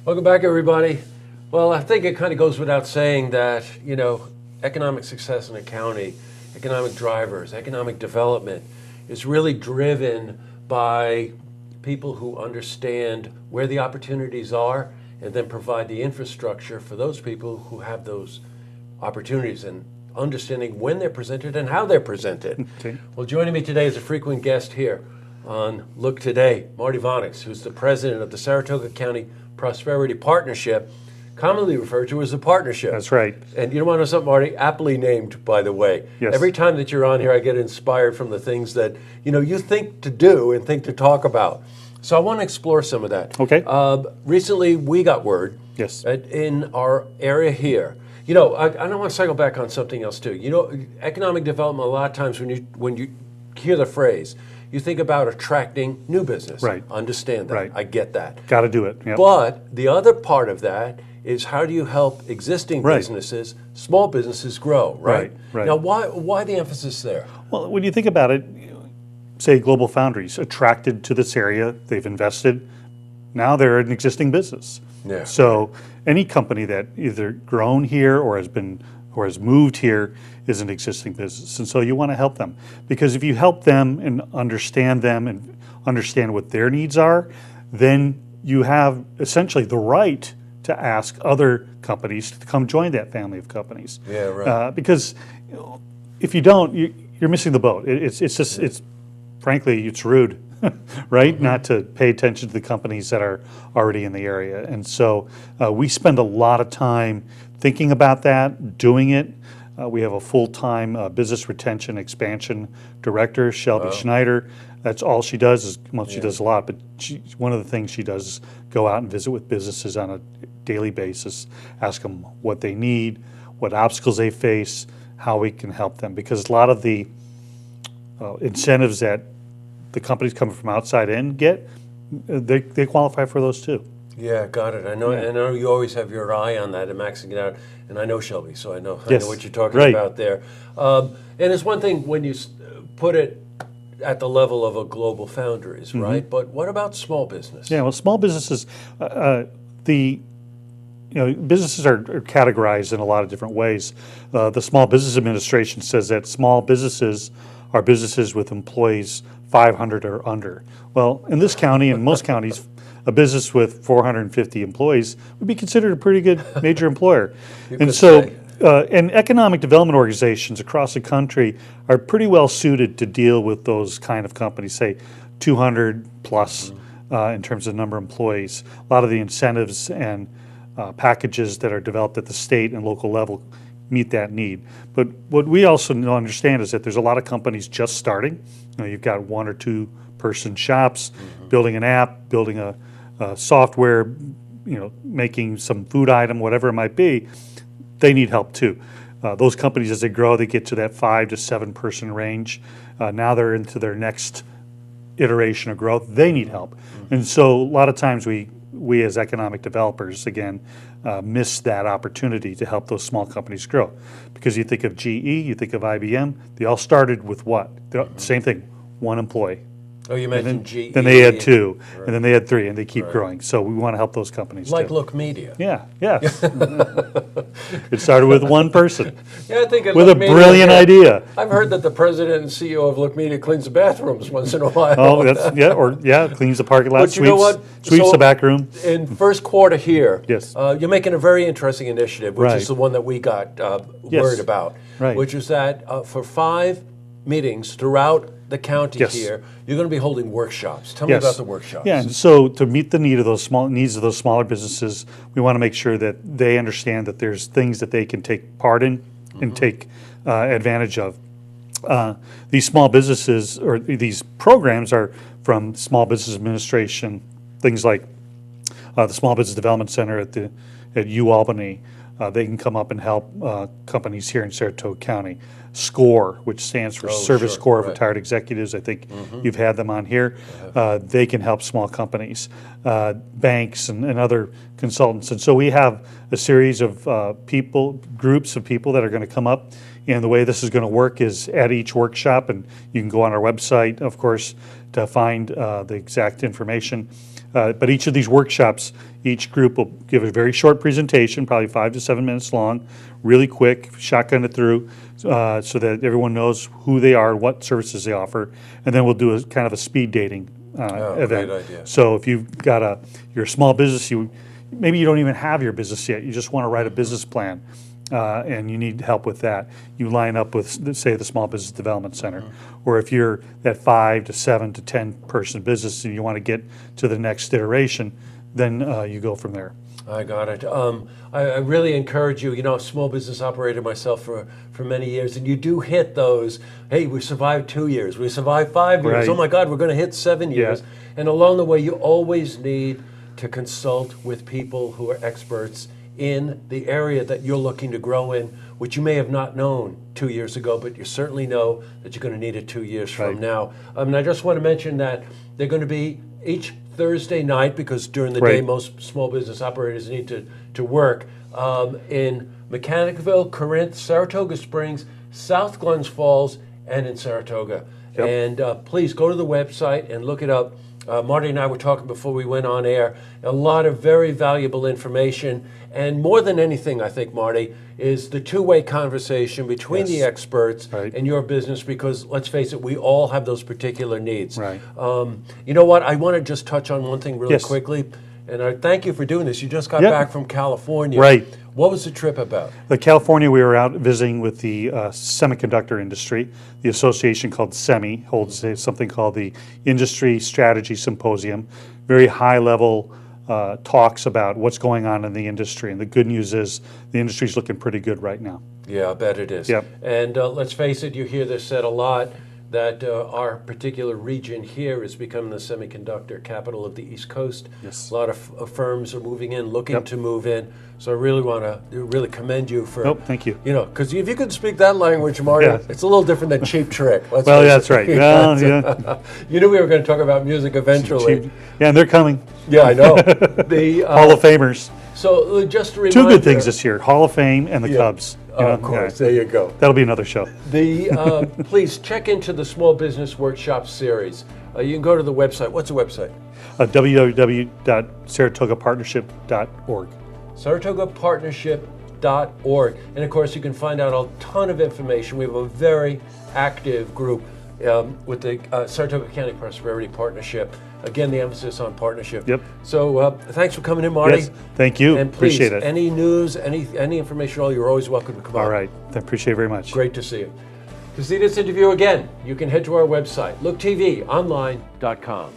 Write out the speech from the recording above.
Welcome back, everybody. Well, I think it kind of goes without saying that, economic success in a county, economic drivers, economic development is really driven by people who understand where the opportunities are and then provide the infrastructure for those people who have those opportunities and understanding when they're presented and how they're presented. Okay. Well, joining me today is a frequent guest here on Look Today, Marty Vanags, who's the president of the Saratoga County Prosperity Partnership, commonly referred to as the partnership. That's right. And you want to know something, Marty? Aptly named, by the way. Yes. Every time that you're on here, I get inspired from the things that you think to do and think to talk about. So I want to explore some of that. Okay. Recently, we got word Yes. that in our area here. I don't want to cycle back on something else too. Economic development. A lot of times when you hear the phrase, you think about attracting new business. Right. Understand that. Right. I get that. Got to do it. Yep. But the other part of that is how do you help existing Right. businesses, small businesses grow, right? Right. Now, why the emphasis there? Well, when you think about it, say Global Foundries attracted to this area, they've invested. Now they're an existing business. Yeah. So any company that either grown here or has moved here is an existing business, and so you want to help them, because if you help them and understand what their needs are, then you have essentially the right to ask other companies to come join that family of companies. Yeah, right. Because if you don't, you're missing the boat. Frankly, it's rude, right? Mm-hmm. Not to pay attention to the companies that are already in the area. And so we spend a lot of time thinking about that, doing it. We have a full-time business retention expansion director, Shelby Schneider. That's all she does. She does a lot, but one of the things she does is go out and visit with businesses on a daily basis, ask them what they need, what obstacles they face, how we can help them. Because a lot of the incentives that the companies coming from outside in get, they qualify for those too. Yeah, got it. I know you always have your eye on that and maxing it out. And I know Shelby, so I know what you're talking about there. And it's one thing when you put it at the level of a global foundries, mm-hmm. right? But what about small business? Yeah, well, small businesses, businesses are categorized in a lot of different ways. The Small Business Administration says that small businesses are businesses with employees 500 or under. Well, in this county and most counties, a business with 450 employees would be considered a pretty good major employer. And so, and economic development organizations across the country are pretty well suited to deal with those kind of companies, say 200 plus in terms of number of employees. A lot of the incentives and packages that are developed at the state and local level meet that need. But what we also understand is that there's a lot of companies just starting. You've got 1 or 2 person shops, building an app, building a software, making some food item, whatever it might be. They need help too. Those companies, as they grow, they get to that 5 to 7 person range. Now they're into their next iteration of growth. They need help. And so a lot of times we as economic developers, again, miss that opportunity to help those small companies grow. Because you think of GE, you think of IBM, they all started with what? Same thing, 1 employee. Oh, you mentioned GE. Then they had 2, and then they had 3, and they keep growing. So we want to help those companies like too. Look Media. Yeah, yes. It started with 1 person. Yeah, I think with a brilliant idea. I've heard that the president and CEO of Look Media cleans the bathrooms once in a while. Oh, cleans the parking lot, But you know what? Sweeps the back room. In first quarter here, yes. You're making a very interesting initiative, which is the one that we got word about, which is that for 5 meetings throughout the county here, you're going to be holding workshops. Tell me about the workshops. Yeah, and so to meet the needs of those smaller businesses, we want to make sure that they understand that there's things that they can take part in and take advantage of. These small businesses or these programs are from Small Business Administration, things like the Small Business Development Center at UAlbany. They can come up and help companies here in Saratoga County. SCORE, which stands for Service Corps of Retired Executives. I think you've had them on here. They can help small companies, banks, and other consultants. And so we have a series of groups of people that are going to come up. And the way this is going to work is at each workshop, and you can go on our website, of course, to find the exact information. But each of these workshops, each group will give a very short presentation, probably 5 to 7 minutes long, really quick, shotgun it through, so that everyone knows who they are, what services they offer, and then we'll do a kind of a speed dating event. Great idea. So if you're a small business, maybe you don't even have your business yet, you just want to write a business plan. And you need help with that, you line up with, say, the Small Business Development Center. Or if you're that 5 to 7 to 10 person business and you want to get to the next iteration, then you go from there. I got it. I really encourage you. I'm a small business operator myself for many years, and you do hit those, hey, we survived 2 years, we survived 5 years, Right. oh my God, we're going to hit 7 years. Yeah. And along the way, you always need to consult with people who are experts in the area that you're looking to grow in, which you may have not known 2 years ago, but you certainly know that you're going to need it 2 years from Right. now. And I just want to mention that they're going to be each Thursday night, because during the Right. day most small business operators need to work, in Mechanicville, Corinth, Saratoga Springs, South Glens Falls, and in Saratoga. Yep. And please go to the website and look it up. Marty and I were talking before we went on air. A lot of very valuable information. And more than anything, I think, Marty, is the two-way conversation between Yes. the experts Right. and your business, because let's face it, we all have those particular needs. Right. You know what? I want to just touch on one thing really Yes. quickly. And I thank you for doing this. You just got Yep. back from California. Right. What was the trip about? California, we were out visiting with the semiconductor industry. The association called SEMI holds something called the Industry Strategy Symposium. Very high level talks about what's going on in the industry. And the good news is the industry's looking pretty good right now. Yeah, I bet it is. Yep. And let's face it, you hear this said a lot, that our particular region here is becoming the semiconductor capital of the East Coast. Yes. A lot of firms are moving in, looking Yep. to move in. So I really want to really commend you for, Nope, thank you. Because if you can speak that language, Marty, Yeah. it's a little different than Cheap Trick. Let's Well, face that's it. right. Well, yeah. You knew we were going to talk about music eventually. Yeah, and they're coming. Yeah, I know. The Hall of Famers. So just a reminder. Two good things this year, Hall of Fame and the Cubs. You know? Of course, Yeah. there you go. That'll be another show. Please check into the Small Business Workshop series. You can go to the website. What's the website? www.saratogapartnership.org. SaratogaPartnership.org. And of course, you can find out a ton of information. We have a very active group with the Saratoga County Prosperity Partnership. Again, the emphasis on partnership. Yep. So thanks for coming in, Marty. Yes, thank you. And please, Appreciate it. any news, any information, you're always welcome to come on. All right. I appreciate it very much. Great to see you. To see this interview again, you can head to our website, looktvonline.com.